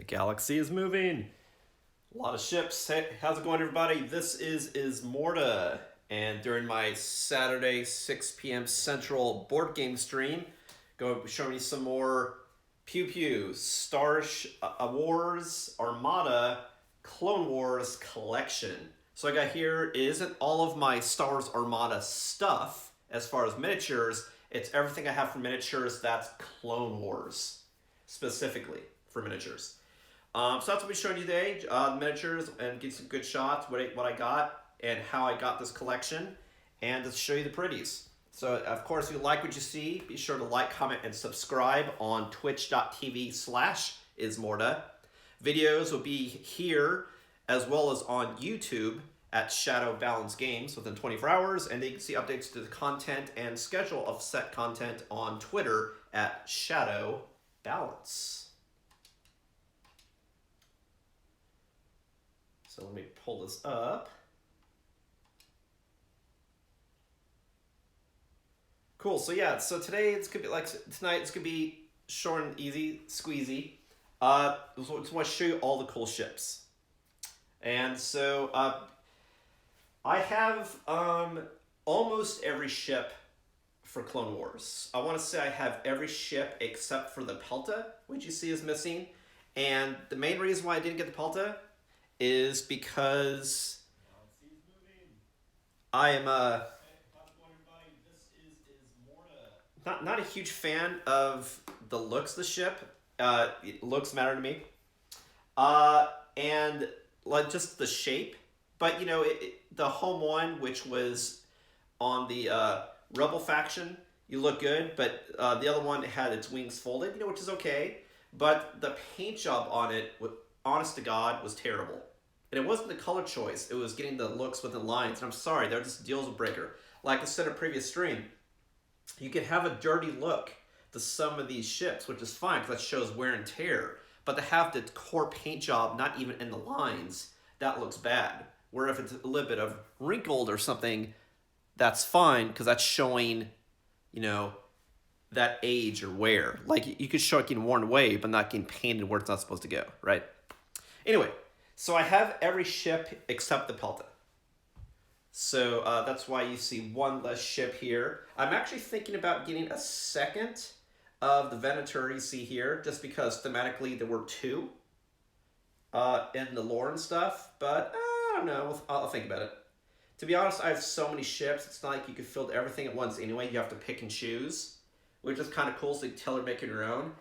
galaxy is moving. A lot of ships. Hey, how's it going, everybody? This is Ismortah, and during my Saturday 6 p.m. Central board game stream, going to show me some more Pew Pew, Wars, Armada, Clone Wars collection. So I got here isn't all of my Star Wars Armada stuff as far as miniatures. It's everything I have for miniatures that's Clone Wars, specifically for miniatures. So that's what we're showing you today, miniatures, and get some good shots, what I got, and how I got this collection, and to show you the pretties. So, of course, if you like what you see, be sure to like, comment, and subscribe on twitch.tv/Ismortah. Videos will be here, as well as on YouTube at Shadow Balance Games within 24 hours, and you can see updates to the content and schedule of set content on Twitter at Shadow Balance. So let me pull this up. Cool. So yeah. So today it's gonna be like tonight. It's gonna be short and easy, squeezy. Just want to show you all the cool ships, and so I have almost every ship for Clone Wars. I want to say I have every ship except for the Pelta, which you see is missing, and the main reason why I didn't get the Pelta is because I am not a huge fan of the looks of the ship. Looks matter to me, and like just the shape. But you know, the home one, which was on the Rebel faction, you look good. But the other one had its wings folded, you know, which is okay. But the paint job on it, honest to God, was terrible. And it wasn't the color choice, it was getting the looks with the lines. And I'm sorry, they're just deals with breaker. Like I said in a previous stream, you can have a dirty look to some of these ships, which is fine because that shows wear and tear. But to have the core paint job not even in the lines, that looks bad. Where if it's a little bit of wrinkled or something, that's fine because that's showing, you know, that age or wear. Like you could show it getting worn away, but not getting painted where it's not supposed to go, right? Anyway, so I have every ship except the Pelta. So that's why you see one less ship here. I'm actually thinking about getting a second of the Venator you see here, just because thematically there were two in the lore and stuff. But I don't know, I'll think about it. To be honest, I have so many ships, it's not like you could fill everything at once anyway. You have to pick and choose, which is kind of cool, so you can tailor make your own.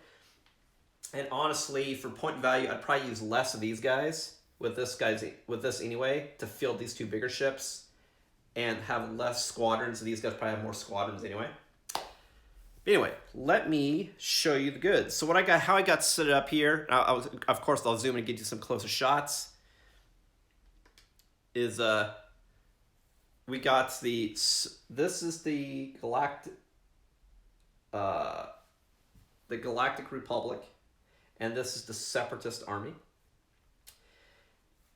And honestly, for point value, I'd probably use less of these guys with this anyway to field these two bigger ships and have less squadrons. These guys probably have more squadrons anyway. But anyway, let me show you the goods. So what I got, how I got set up here. Of course, I'll zoom in and get you some closer shots. Is we got this is the Galactic Republic, and this is the Separatist Army.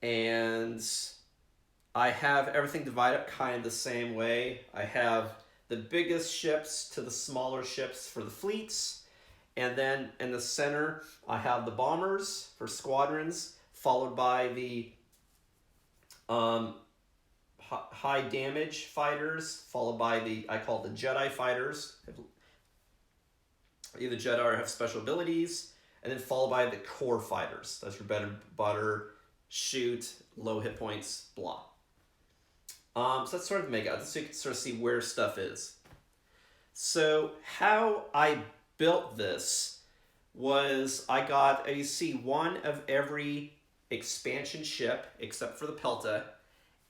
And I have everything divided up kind of the same way. I have the biggest ships to the smaller ships for the fleets. And then in the center, I have the bombers for squadrons, followed by the high damage fighters, followed by I call the Jedi fighters. Either Jedi or have special abilities. And then followed by the core fighters. That's your bread and butter, shoot, low hit points, blah. So that's sort of the makeup, so you can sort of see where stuff is. So how I built this was I got, you see, one of every expansion ship except for the Pelta,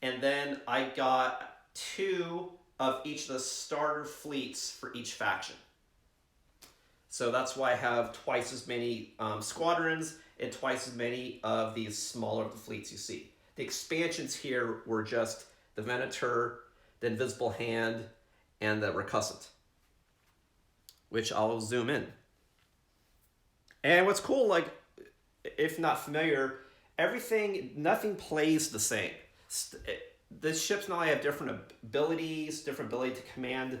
and then I got two of each of the starter fleets for each faction. So that's why I have twice as many squadrons and twice as many of these smaller fleets you see. The expansions here were just the Venator, the Invisible Hand, and the Recussant, which I'll zoom in. And what's cool, like, if not familiar, nothing plays the same. The ships not only have different abilities, different ability to command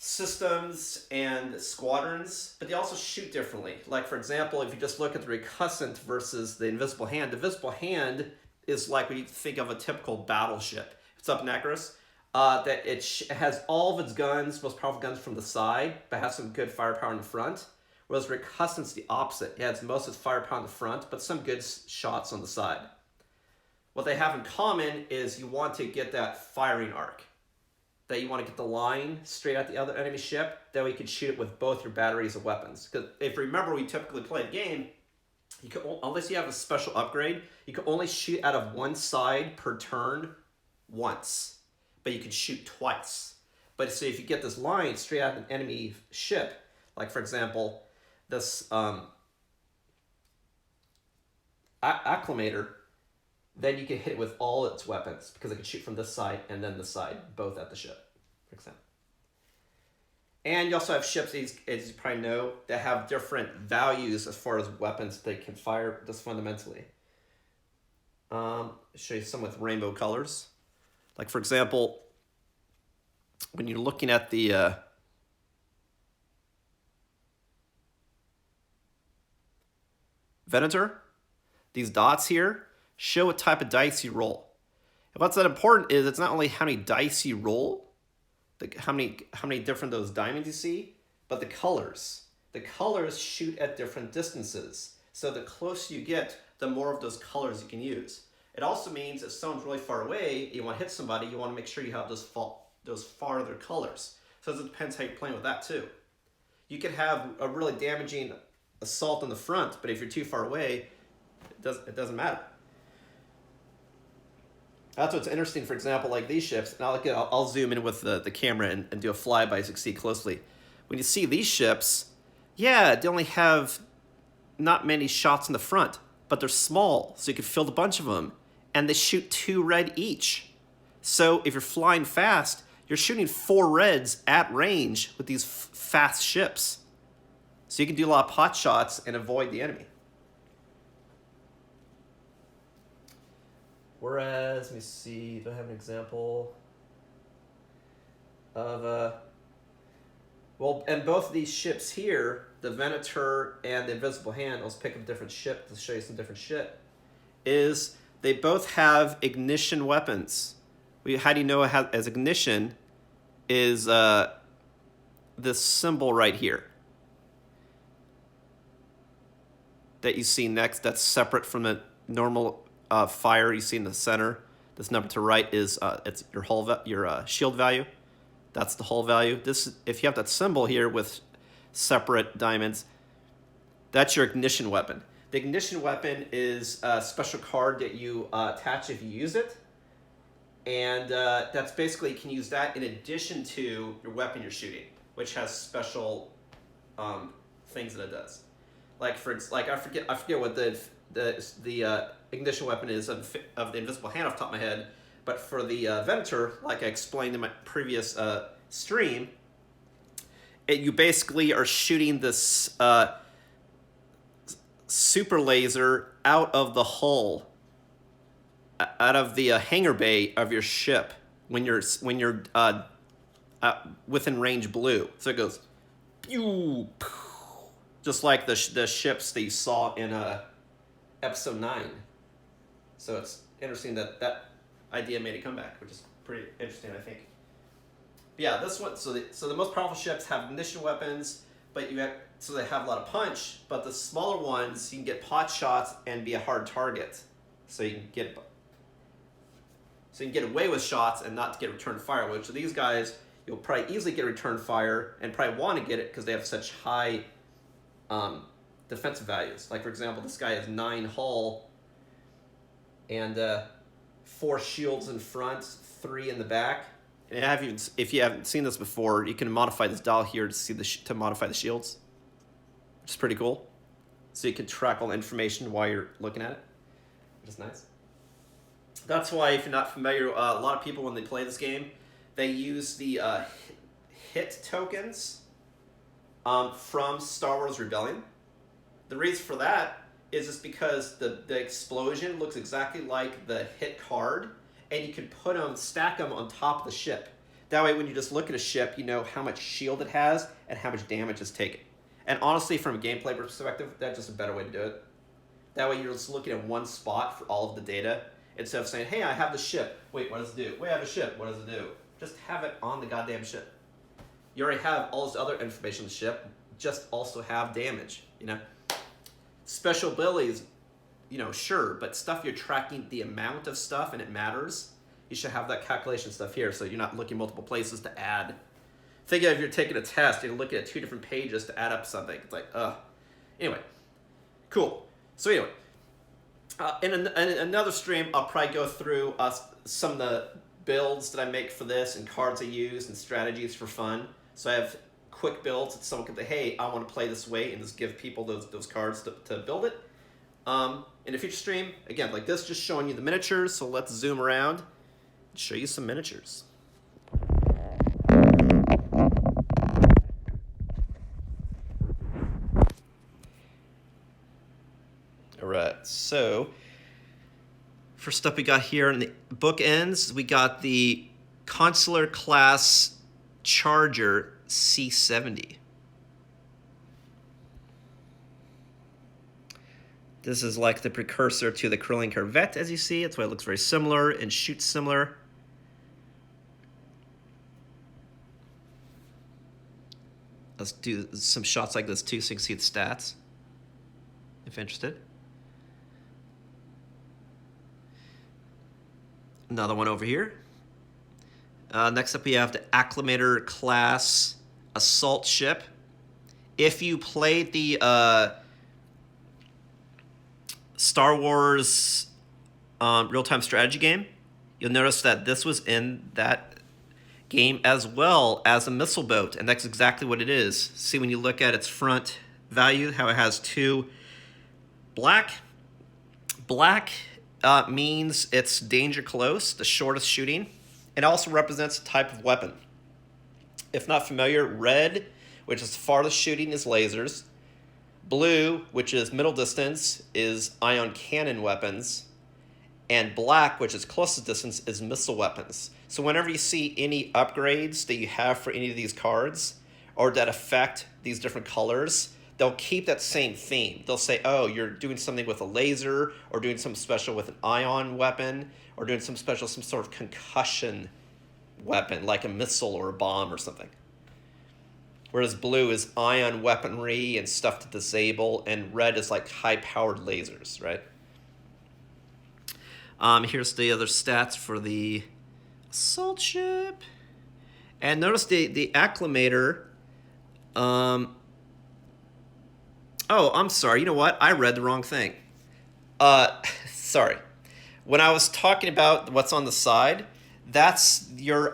systems and squadrons, but they also shoot differently. Like, for example, if you just look at the recussant versus the invisible hand is like what you think of a typical battleship. It's up Necros. That it has all of its guns, most powerful guns from the side, but has some good firepower in the front. Whereas recussant's the opposite. It has most of its firepower in the front, but some good shots on the side. What they have in common is you want to get that firing arc. That you want to get the line straight at the other enemy ship, that way you can shoot it with both your batteries of weapons. Because if you remember, we typically play a game, you can, unless you have a special upgrade, you can only shoot out of one side per turn once. But you can shoot twice. But so if you get this line straight at an enemy ship, like for example, this acclimator, then you can hit it with all its weapons because it can shoot from this side and then this side, both at the ship, for example. And you also have ships, as you probably know, that have different values as far as weapons they can fire just fundamentally. I'll show you some with rainbow colors. Like, for example, when you're looking at the Venator, these dots here show what type of dice you roll. And what's that important is it's not only how many dice you roll, how many different those diamonds you see, but the colors. The colors shoot at different distances. So the closer you get, the more of those colors you can use. It also means if someone's really far away, you want to hit somebody, you want to make sure you have those farther colors. So it depends how you're playing with that too. You could have a really damaging assault in the front, but if you're too far away, it doesn't matter. That's what's interesting, for example, like these ships. And I'll zoom in with the camera and do a flyby so you can see closely. When you see these ships, yeah, they only have not many shots in the front, but they're small, so you can fill a bunch of them. And they shoot 2 red each. So if you're flying fast, you're shooting 4 reds at range with these fast ships. So you can do a lot of pot shots and avoid the enemy. Whereas, let me see, do I have an example of, well, and both of these ships here, the Venator and the Invisible Hand, let's pick a different ship to show you some different shit, is they both have ignition weapons. How do you know it has ignition is this symbol right here that you see next, that's separate from the normal fire you see in the center. This number to the right is it's your shield value. That's the hull value. This, if you have that symbol here with separate diamonds, that's your ignition weapon. The ignition weapon is a special card that you attach if you use it. And that's basically, you can use that in addition to your weapon you're shooting, which has special things that it does. Like I forget what the ignition weapon is of the Invisible Hand off the top of my head, but for the Venator, like I explained in my previous stream, you basically are shooting this super laser out of the hull, out of the hangar bay of your ship when you're within range blue. So it goes, pew, pew, just like the ships that you saw in episode 9. So it's interesting that idea made a comeback, which is pretty interesting, I think. But yeah, this one. So the most powerful ships have ignition weapons, but so they have a lot of punch. But the smaller ones, you can get pot shots and be a hard target. So you can get away with shots and not get return fire. Which these guys, you'll probably easily get return fire and probably want to get it because they have such high defensive values. Like, for example, this guy has 9 hull and 4 shields in front, 3 in the back. And if you haven't seen this before, you can modify this dial here to see to modify the shields, which is pretty cool. So you can track all the information while you're looking at it, which is nice. That's why, if you're not familiar, a lot of people when they play this game, they use the hit tokens from Star Wars Rebellion. The reason for that is just because the explosion looks exactly like the hit card, and you can stack them on top of the ship. That way, when you just look at a ship, you know how much shield it has and how much damage it's taken. And honestly, from a gameplay perspective, that's just a better way to do it. That way, you're just looking at one spot for all of the data instead of saying, "Hey, I have the ship. Wait, what does it do? Wait, I have a ship. What does it do?" Just have it on the goddamn ship. You already have all this other information on the ship. Just also have damage. You know, special abilities. You know, sure, but stuff you're tracking the amount of stuff and it matters. You should have that calculation stuff here, so you're not looking multiple places to add. Think of if you're taking a test and you're looking at 2 different pages to add up something. It's like, ugh. Anyway, cool. So anyway, in another stream, I'll probably go through some of the builds that I make for this and cards I use and strategies for fun. So I have quick builds that someone can say, hey, I want to play this way, and just give people those cards to build it. In a future stream, again, like this, just showing you the miniatures. So let's zoom around and show you some miniatures. All right, so first up we got here in the bookends, we got the Consular class Charger C-70. This is like the precursor to the Curling Corvette, as you see. That's why it looks very similar and shoots similar. Let's do some shots like this too so you can see the stats, if interested. Another one over here. Next up we have the Acclimator class assault ship. If you played the Star Wars real-time strategy game, you'll notice that this was in that game as well as a missile boat, and that's exactly what it is. See, when you look at its front value, how it has 2 black. Black means it's danger close, the shortest shooting. It also represents a type of weapon. If not familiar, red, which is farthest shooting, is lasers. Blue, which is middle distance, is ion cannon weapons. And black, which is closest distance, is missile weapons. So whenever you see any upgrades that you have for any of these cards, or that affect these different colors, they'll keep that same theme. They'll say, oh, you're doing something with a laser, or doing something special with an ion weapon, or doing some special, some sort of concussion weapon, like a missile or a bomb or something. Whereas blue is ion weaponry and stuff to disable, and red is like high-powered lasers, right? Here's the other stats for the assault ship. And notice the Acclimator. Oh, I'm sorry. You know what? I read the wrong thing. Sorry. When I was talking about what's on the side, that's your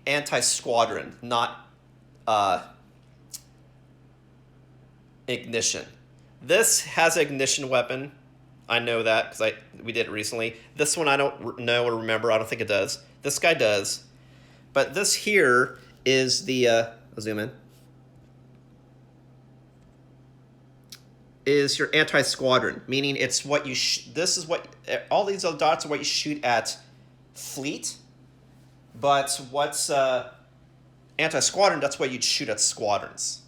anti-squadron, not ignition. This has an ignition weapon. I know that because we did it recently. This one I don't know or remember. I don't think it does. This guy does. But this here is the, I'll zoom in, is your anti-squadron, meaning it's what you, this is what, all these other dots are what you shoot at fleet, but what's anti-squadron, that's what you'd shoot at squadrons.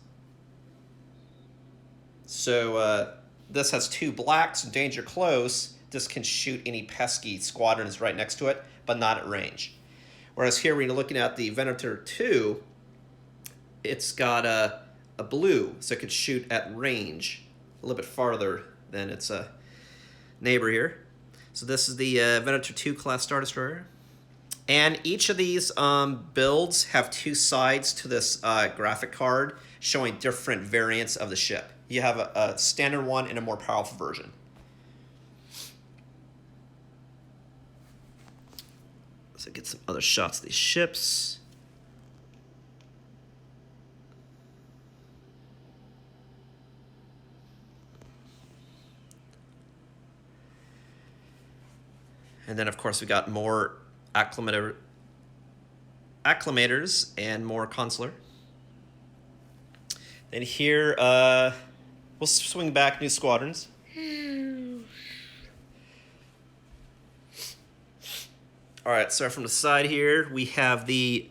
So this has 2 blacks, danger close. This can shoot any pesky squadrons right next to it, but not at range. Whereas here, when you're looking at the Venator 2, it's got a blue, so it can shoot at range a little bit farther than its neighbor here. So this is the Venator 2 class Star Destroyer. And each of these builds have 2 sides to this graphic card showing different variants of the ship. You have a standard one and a more powerful version. So get some other shots of these ships. And then, of course, we got more acclimators and more consular. And here, we'll swing back new squadrons. All right, so from the side here, we have the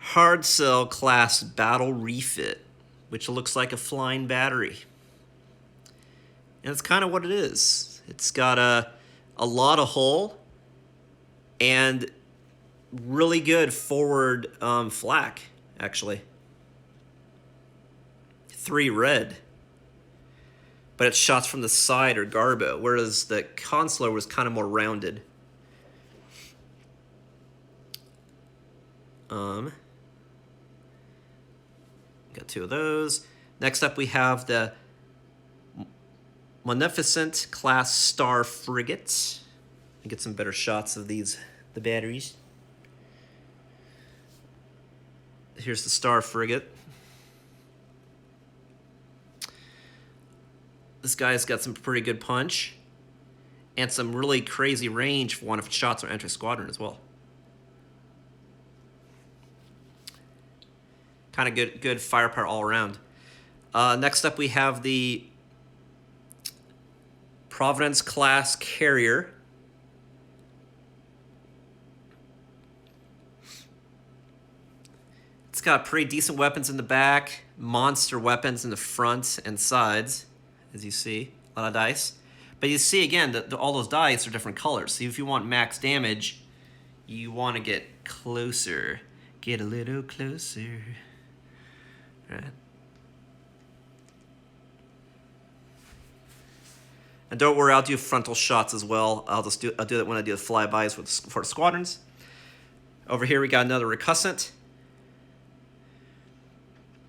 Hard Cell class battle refit, which looks like a flying battery. And it's kind of what it is. It's got a lot of hull and really good forward flak, actually. 3 red. But its shots from the side are garbo, whereas the consular was kind of more rounded. Got 2 of those. Next up we have the Magnificent class star frigates. Get some better shots of the batteries. Here's the star frigate. This guy's got some pretty good punch and some really crazy range for one of its shots on entering squadron as well. Kind of good firepower all around. Next up we have the Providence class carrier. It's got pretty decent weapons in the back, monster weapons in the front and sides, as you see, a lot of dice. But you see again that all those dice are different colors. So if you want max damage, you want to get closer. Get a little closer. All right. And don't worry, I'll do frontal shots as well. I'll do that when I do the flybys for squadrons. Over here we got another recussant.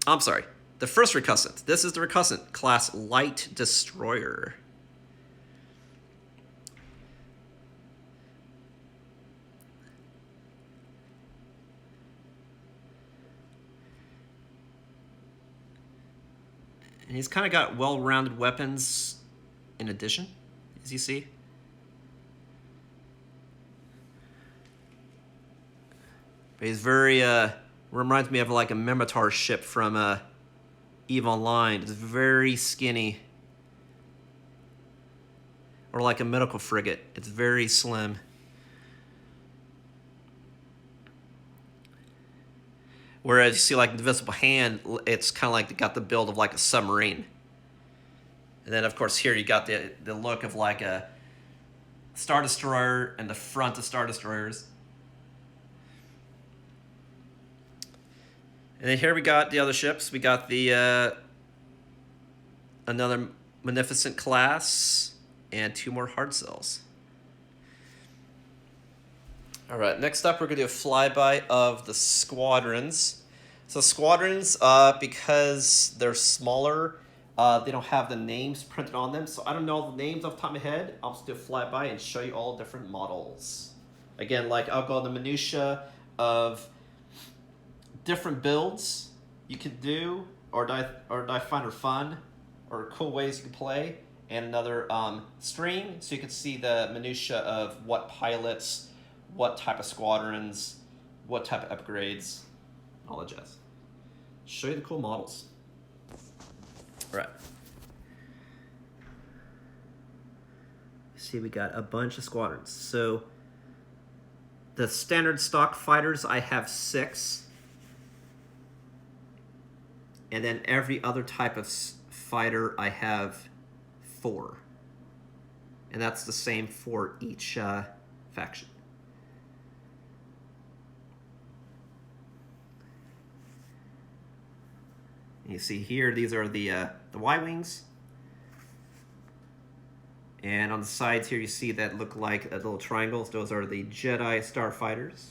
I'm sorry, the first recussant. This is the recussant class light destroyer. And he's kind of got well-rounded weapons in addition, as you see. But he's very, reminds me of like a Mimitar ship from EVE Online. It's very skinny. Or like a medical frigate. It's very slim. Whereas you see like the Invisible Hand, it's kind of like got the build of like a submarine. And then of course here you got the look of like a Star Destroyer and the front of Star Destroyers. And then here we got the other ships. We got the another Magnificent class and 2 more hard cells. All right, next up we're gonna do a flyby of the squadrons. So squadrons, because they're smaller, they don't have the names printed on them. So I don't know all the names off the top of my head. I'll just do a flyby and show you all different models. Again, like I'll go in the minutia of different builds you can do, or die finder fun, or cool ways you can play, and another stream so you can see the minutia of what pilots, what type of squadrons, what type of upgrades, all that jazz. Show you the cool models. All right. See, we got a bunch of squadrons. So the standard stock fighters, I have 6. And then every other type of fighter, I have 4. And that's the same for each faction. You see here, these are the Y-wings. And on the sides here, you see that look like little triangles. Those are the Jedi starfighters.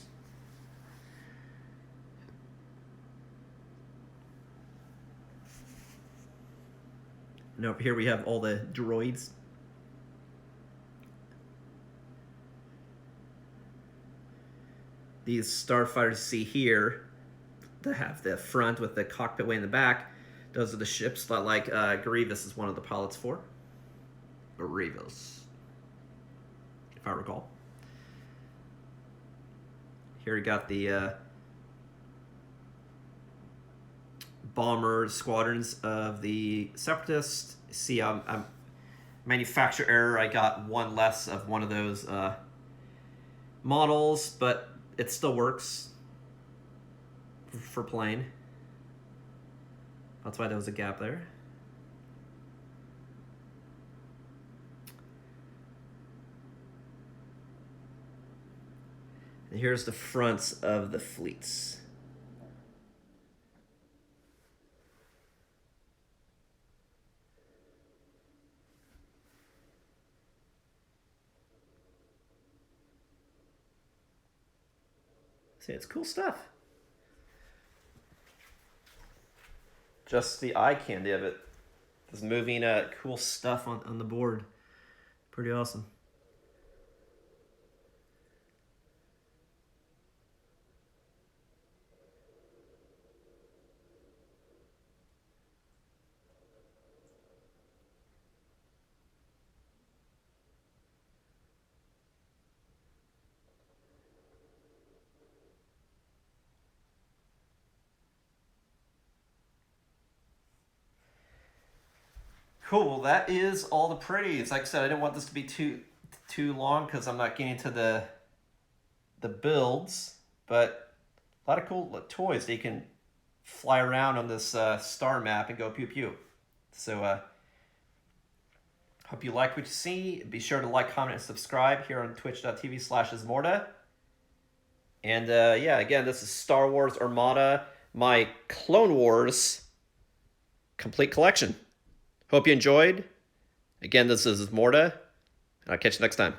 And over here we have all the droids. These starfighters you see here, that have the front with the cockpit way in the back, those are the ships that like Grievous is one of the pilots for. Or Grievous, if I recall. Here we got the bomber squadrons of the Separatists. See, manufacturer error. I got 1 less of one of those models, but it still works for plane. That's why there was a gap there. And here's the fronts of the fleets. See, it's cool stuff. Just the eye candy of it. This moving cool stuff on the board. Pretty awesome. Cool. Well, that is all the pretties. Like I said, I didn't want this to be too long because I'm not getting to the builds, but a lot of cool toys that you can fly around on this star map and go pew pew. So hope you like what you see. Be sure to like, comment, and subscribe here on twitch.tv/Ismortah. And yeah, again, this is Star Wars Armada, my Clone Wars complete collection. Hope you enjoyed. Again, this is Ismortah, and I'll catch you next time.